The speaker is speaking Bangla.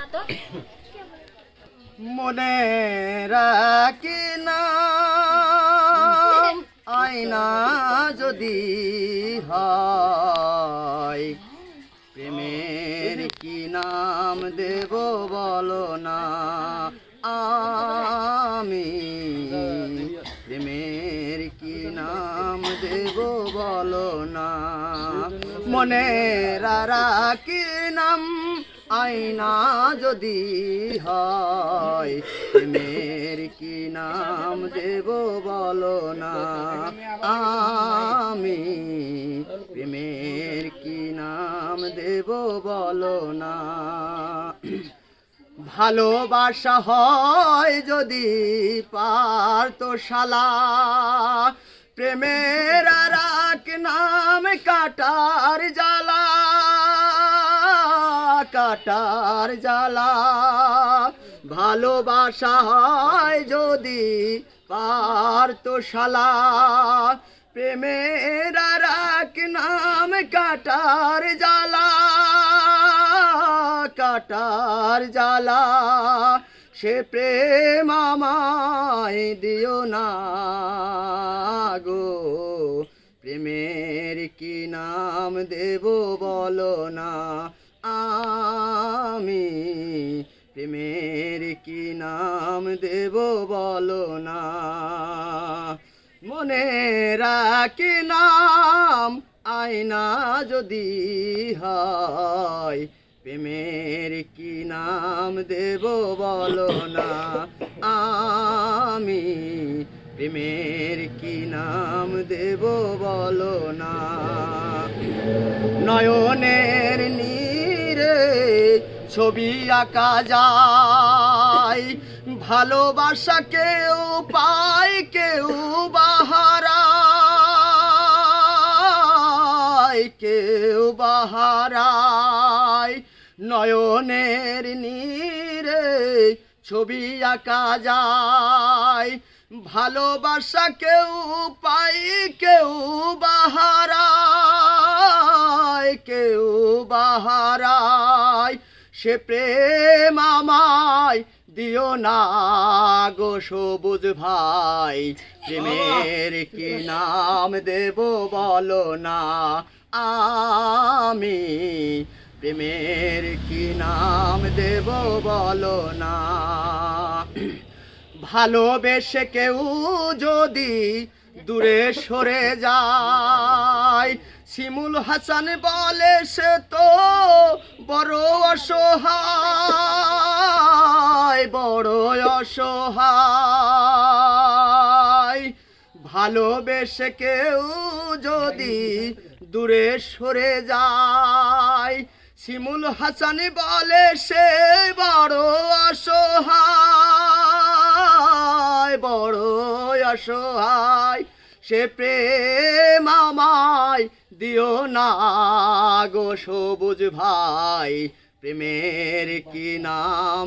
না তো। মনে রাখি নাম আয়না যদি হয়, প্রেমের কি নাম দেব বলো না। আমি প্রেমের কি নাম দেব বলো না। মনে রাখি নাম আয়না যদি হয়, প্রেমের কি নাম দেব বলো না। আমি প্রেমের কি নাম দেব বলো না। ভালোবাসা হয় যদি পারতো শালা, প্রেমের আর এক নাম কাটার জ্বালা, কাটার জ্বালা। ভালোবাসা হয় যদি পারতো শালা, প্রেমের আর এক নাম কাটার জ্বালা, কাটার জ্বালা। সে প্রেম আমায় দিও না গো, প্রেমের কি নাম দেব বলো না। আমি প্রেমের কি নাম দেব বলো না। মনে রাখি নাম আয়না যদি হয়, প্রেমের কি নাম দেব বলো না। আমি প্রেমের কি নাম দেব বলো না। নয়নের নীরে ছবি আঁকা যায়, ভালোবাসা কেউ পায় কেউ বাহারায়, কেউ বাহারায়। নয়নের নীরে ছবি আঁকা যায়, ভালোবাসা কেউ পায় কেউ বাহারায়, কেউ বাহারায়। সে প্রেম আমায় দিও না গো সবুজ ভাই, প্রেমের কি নাম দেব বলো না। আমি প্রেমের কি নাম দেব বলো না। ভালোবেসে কেউ যদি দূরে সরে যায়, শিমুল হাসান বলে সে তো বড় অসহায়, বড় অসহায়। ভালোবেসে কেউ যদি দূরে সরে যায়, শিমুল হাসান বলে সে বড় অসহায়, বড় অসহায়। সে প্রেম আমায় দিও না গো সবুজ ভাই, প্রেমের কি নাম